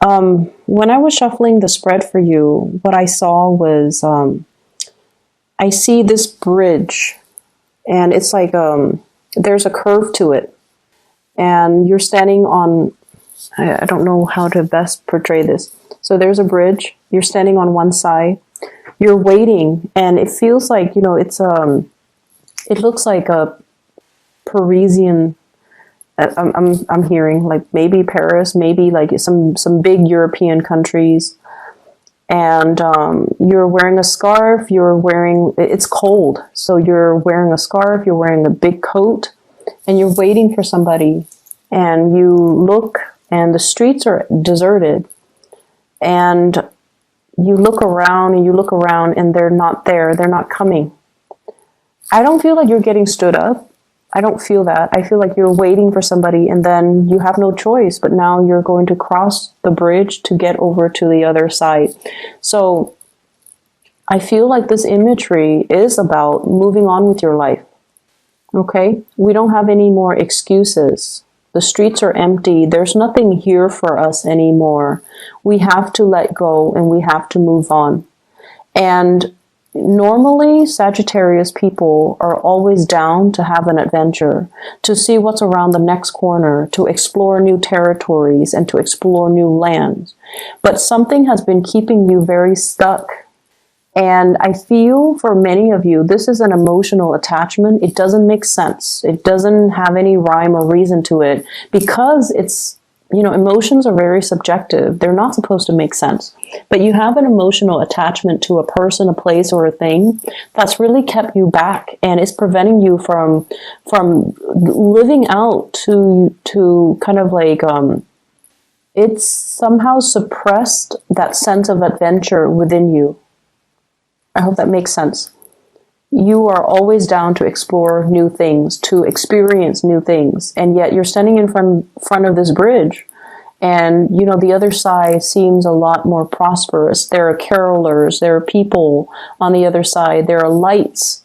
When I was shuffling the spread for you, what I saw was I see this bridge, and it's like there's a curve to it, and you're standing on. I don't know how to best portray this. So there's a bridge. You're standing on one side. You're waiting, and it feels like it's it looks like a Parisian. I'm hearing like maybe Paris, maybe like some big European countries, and you're wearing a scarf. It's cold, so you're wearing a scarf. You're wearing a big coat, and you're waiting for somebody. And you look, and the streets are deserted, and you look around and you look around, and they're not there. They're not coming. I don't feel like you're getting stood up. I don't feel that. I feel like you're waiting for somebody, and then you have no choice, but now you're going to cross the bridge to get over to the other side. So I feel like this imagery is about moving on with your life. Okay? We don't have any more excuses. The streets are empty. There's nothing here for us anymore. We have to let go, and we have to move on. And normally, Sagittarius people are always down to have an adventure, to see what's around the next corner, to explore new territories, and to explore new lands. But something has been keeping you very stuck. And I feel for many of you, this is an emotional attachment. It doesn't make sense. It doesn't have any rhyme or reason to it, because it's, emotions are very subjective. They're not supposed to make sense. But you have an emotional attachment to a person, a place, or a thing that's really kept you back, and it's preventing you from living out to kind of like it's somehow suppressed that sense of adventure within you. I hope that makes sense. You are always down to explore new things, to experience new things, and yet you're standing in front of this bridge, and the other side seems a lot more prosperous. There are carolers, there are people on the other side, there are lights,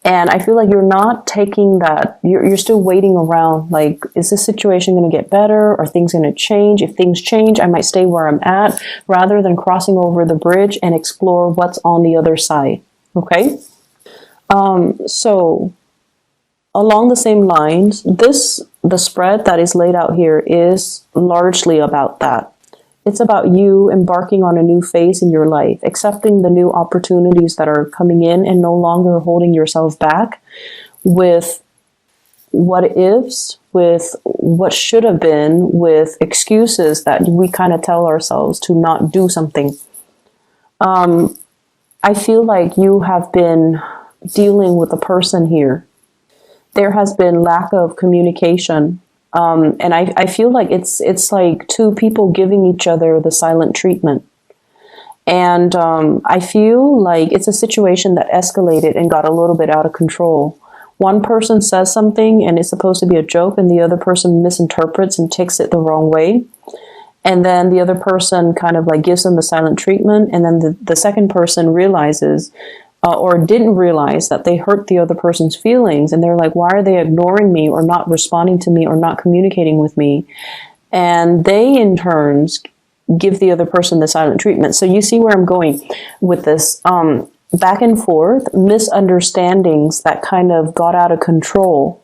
and I feel like you're not taking that. You're still waiting around. Like, is this situation going to get better? Are things going to change? If things change, I might stay where I'm at, rather than crossing over the bridge and explore what's on the other side. Okay? So along the same lines, the spread that is laid out here is largely about that. It's about you embarking on a new phase in your life, accepting the new opportunities that are coming in, and no longer holding yourself back with what ifs, with what should have been, with excuses that we kind of tell ourselves to not do something. I feel like you have been dealing with a person here. There has been lack of communication. And I feel like it's like two people giving each other the silent treatment. And I feel like it's a situation that escalated and got a little bit out of control. One person says something and it's supposed to be a joke, and the other person misinterprets and takes it the wrong way. And then the other person kind of like gives them the silent treatment, and then the second person realizes or didn't realize that they hurt the other person's feelings, and they're like, why are they ignoring me or not responding to me or not communicating with me? And they in turns give the other person the silent treatment. So you see where I'm going with this. Back and forth, misunderstandings that kind of got out of control,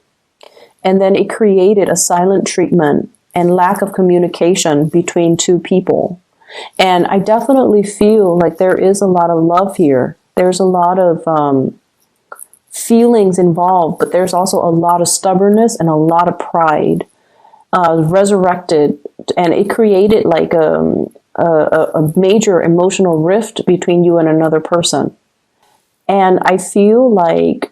and then it created a silent treatment and lack of communication between two people. And I definitely feel like there is a lot of love here. There's a lot of feelings involved, but there's also a lot of stubbornness and a lot of pride resurrected, and it created like a major emotional rift between you and another person. And I feel like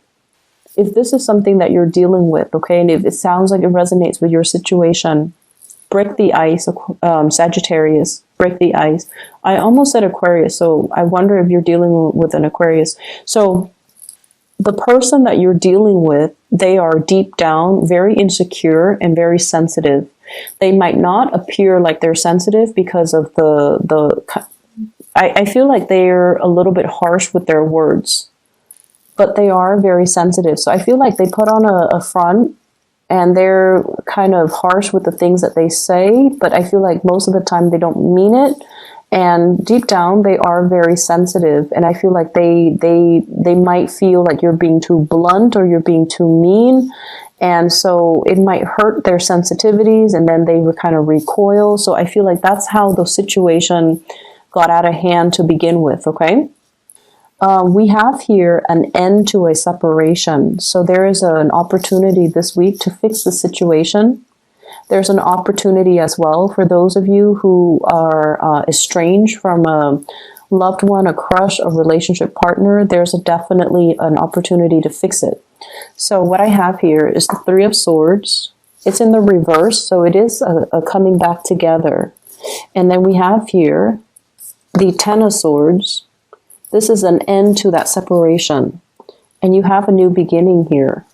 if this is something that you're dealing with, okay, and if it sounds like it resonates with your situation, break the ice, Sagittarius. Break the ice. I almost said Aquarius, so I wonder if you're dealing with an Aquarius. So the person that you're dealing with, they are deep down very insecure and very sensitive. They might not appear like they're sensitive because of I feel like they're a little bit harsh with their words, but they are very sensitive. So I feel like they put on a front, and they're kind of harsh with the things that they say, but I feel like most of the time they don't mean it. And deep down, they are very sensitive, and I feel like they might feel like you're being too blunt or you're being too mean, and so it might hurt their sensitivities, and then they kind of recoil. So I feel like that's how the situation got out of hand to begin with. Okay, we have here an end to a separation, so there is an opportunity this week to fix the situation. There's an opportunity as well for those of you who are estranged from a loved one, a crush, a relationship partner. There's definitely an opportunity to fix it. So what I have here is the Three of Swords. It's in the reverse, so it is a coming back together. And then we have here the Ten of Swords. This is an end to that separation. And you have a new beginning here.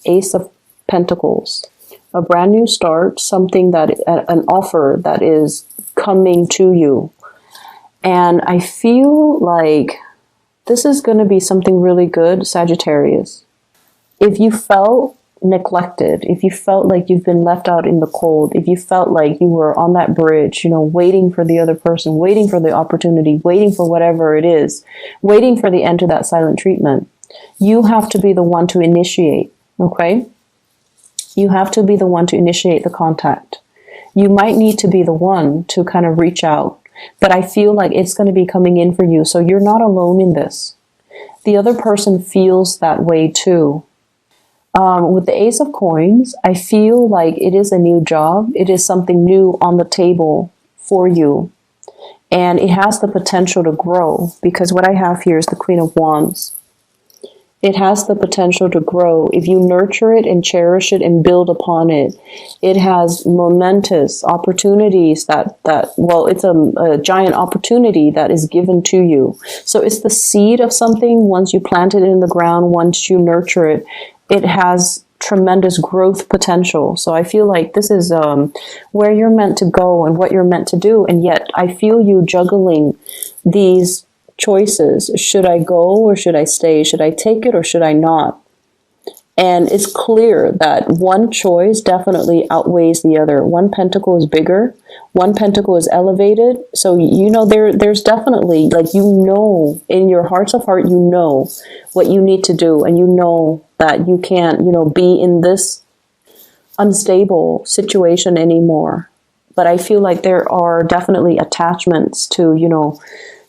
Ace of Pentacles. A brand new start, something that, an offer that is coming to you. And I feel like this is going to be something really good, Sagittarius. If you felt neglected, if you felt like you've been left out in the cold, if you felt like you were on that bridge, you know, waiting for the other person, waiting for the opportunity, waiting for whatever it is, waiting for the end to that silent treatment, you have to be the one to initiate, okay? You have to be the one to initiate the contact. You might need to be the one to kind of reach out, but I feel like it's going to be coming in for you. So you're not alone in this. The other person feels that way too. With the Ace of Coins, I feel like it is a new job. It is something new on the table for you. And it has the potential to grow, because what I have here is the Queen of Wands. It has the potential to grow. If you nurture it and cherish it and build upon it, it has momentous opportunities well, it's a giant opportunity that is given to you. So it's the seed of something. Once you plant it in the ground, once you nurture it, it has tremendous growth potential. So I feel like this is where you're meant to go and what you're meant to do. And yet I feel you juggling these choices. Should I go or should I stay? Should I take it or should I not? And it's clear that one choice definitely outweighs the other. One pentacle is bigger. One pentacle is elevated. So, you know, there's definitely, like, you know, in your hearts of heart, you know what you need to do. And you know that you can't, you know, be in this unstable situation anymore. But I feel like there are definitely attachments to, you know,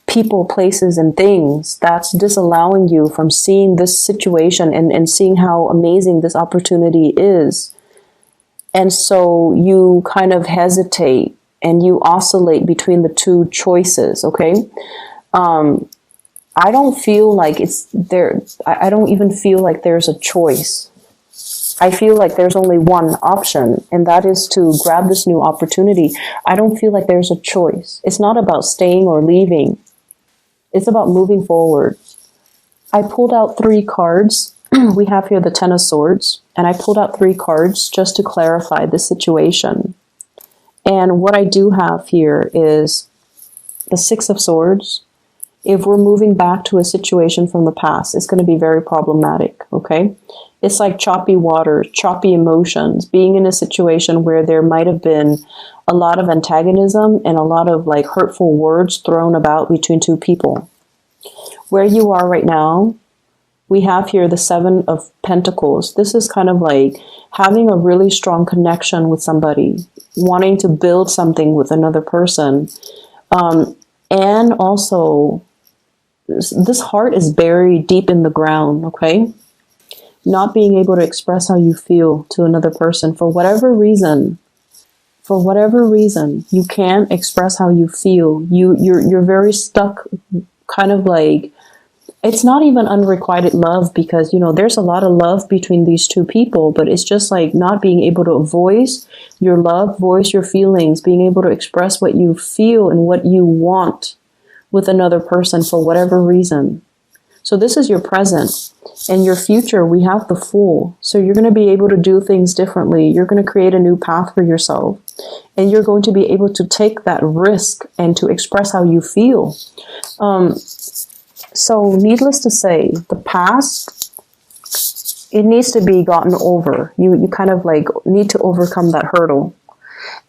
people, places, and things that's disallowing you from seeing this situation and seeing how amazing this opportunity is. And so you kind of hesitate and you oscillate between the two choices, okay? I don't feel like it's there. I don't even feel like there's a choice. I feel like there's only one option, and that is to grab this new opportunity. I don't feel like there's a choice. It's not about staying or leaving. It's about moving forward. I pulled out 3 cards. We have here the Ten of Swords, and I pulled out 3 cards just to clarify the situation. And what I do have here is the Six of Swords. If we're moving back to a situation from the past, it's going to be very problematic, okay? It's like choppy water, choppy emotions, being in a situation where there might have been a lot of antagonism and a lot of like hurtful words thrown about between two people. Where you are right now, we have here the Seven of Pentacles. This is kind of like having a really strong connection with somebody, wanting to build something with another person. And also, this heart is buried deep in the ground, okay? Not being able to express how you feel to another person for whatever reason. For whatever reason, you can't express how you feel. You're very stuck, kind of like, it's not even unrequited love, because, you know, there's a lot of love between these two people, but it's just like not being able to voice your love, voice your feelings, being able to express what you feel and what you want with another person for whatever reason. So this is your present. And your future, we have the Fool. So you're going to be able to do things differently. You're going to create a new path for yourself. And you're going to be able to take that risk and to express how you feel. So needless to say, the past it needs to be gotten over. You kind of like need to overcome that hurdle.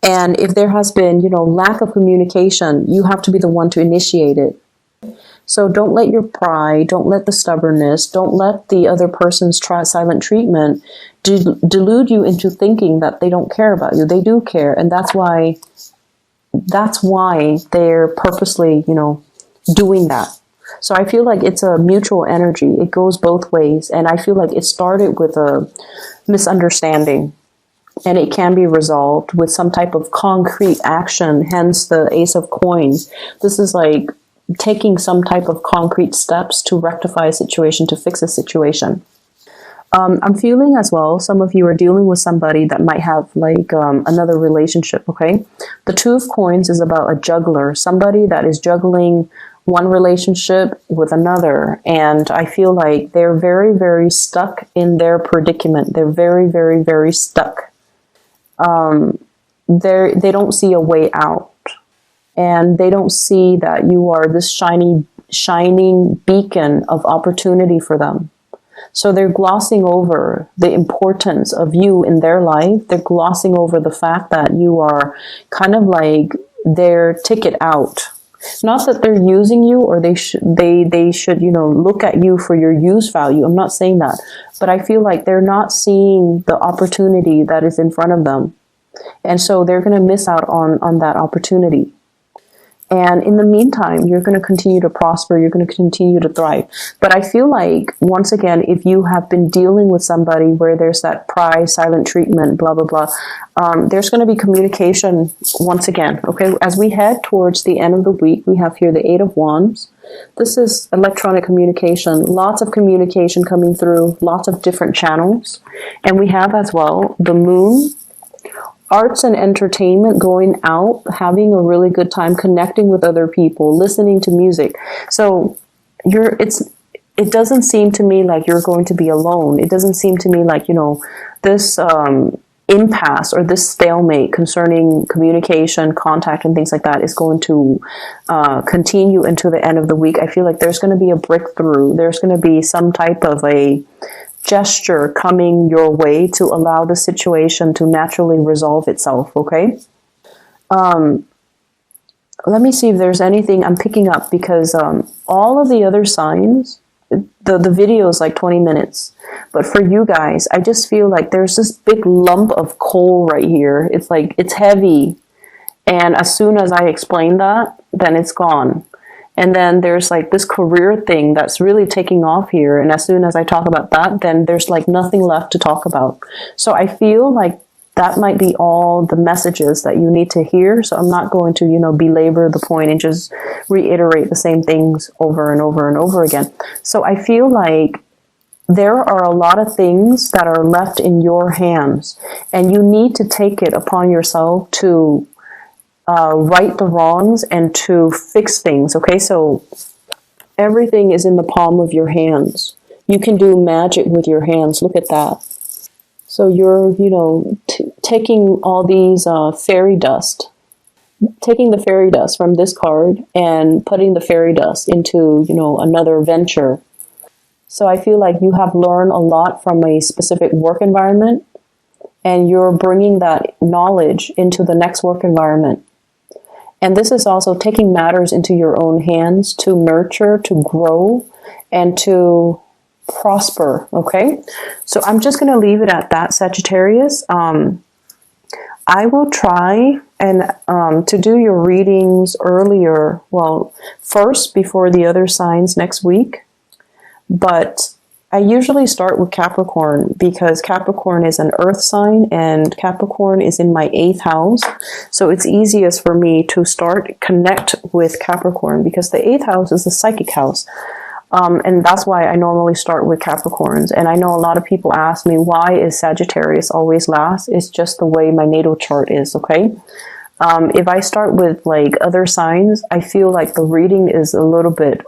And if there has been, lack of communication, you have to be the one to initiate it. So don't let your pride, don't let the stubbornness, don't let the other person's silent treatment delude you into thinking that they don't care about you. They do care, and that's why they're purposely, doing that. So I feel like it's a mutual energy. It goes both ways, and I feel like it started with a misunderstanding, and it can be resolved with some type of concrete action, hence the Ace of Coins. This is like taking some type of concrete steps to rectify a situation, to fix a situation. I'm feeling as well, some of you are dealing with somebody that might have like another relationship, okay? The Two of Coins is about a juggler, somebody that is juggling one relationship with another. And I feel like they're very, very stuck in their predicament. They're very, very, very stuck. They don't see a way out. And they don't see that you are this shining beacon of opportunity for them. So they're glossing over the importance of you in their life. They're glossing over the fact that you are kind of like their ticket out. Not that they're using you or they should, look at you for your use value. I'm not saying that. But I feel like they're not seeing the opportunity that is in front of them. And so they're going to miss out on that opportunity. And in the meantime, you're going to continue to prosper. You're going to continue to thrive. But I feel like, once again, if you have been dealing with somebody where there's that pride, silent treatment, blah, blah, blah, there's going to be communication once again. Okay, as we head towards the end of the week, we have here the Eight of Wands. This is electronic communication. Lots of communication coming through, lots of different channels. And we have as well the Moon. Arts and entertainment, going out, having a really good time, connecting with other people, listening to music. So it doesn't seem to me like you're going to be alone. It doesn't seem to me like, this impasse or this stalemate concerning communication, contact, and things like that is going to continue into the end of the week. I feel like there's going to be a breakthrough. There's going to be some type of a gesture coming your way to allow the situation to naturally resolve itself, okay? Let me see if there's anything I'm picking up, because all of the other signs, the video is like 20 minutes. But for you guys, I just feel like there's this big lump of coal right here. It's like, it's heavy. And as soon as I explain that, then it's gone. And then there's like this career thing that's really taking off here. And as soon as I talk about that, then there's like nothing left to talk about. So I feel like that might be all the messages that you need to hear. So I'm not going to, belabor the point and just reiterate the same things over and over and over again. So I feel like there are a lot of things that are left in your hands, and you need to take it upon yourself to right the wrongs and to fix things. Okay, so everything is in the palm of your hands. You can do magic with your hands. Look at that. So you're, taking all these fairy dust, taking the fairy dust from this card and putting the fairy dust into, another venture. So I feel like you have learned a lot from a specific work environment, and you're bringing that knowledge into the next work environment. And this is also taking matters into your own hands to nurture, to grow, and to prosper, okay? So I'm just going to leave it at that, Sagittarius. I will try and to do your readings earlier, first before the other signs next week. But I usually start with Capricorn, because Capricorn is an earth sign and Capricorn is in my 8th house. So it's easiest for me to connect with Capricorn, because the 8th house is the psychic house. And that's why I normally start with Capricorns. And I know a lot of people ask me, why is Sagittarius always last? It's just the way my natal chart is, okay? If I start with like other signs, I feel like the reading is a little bit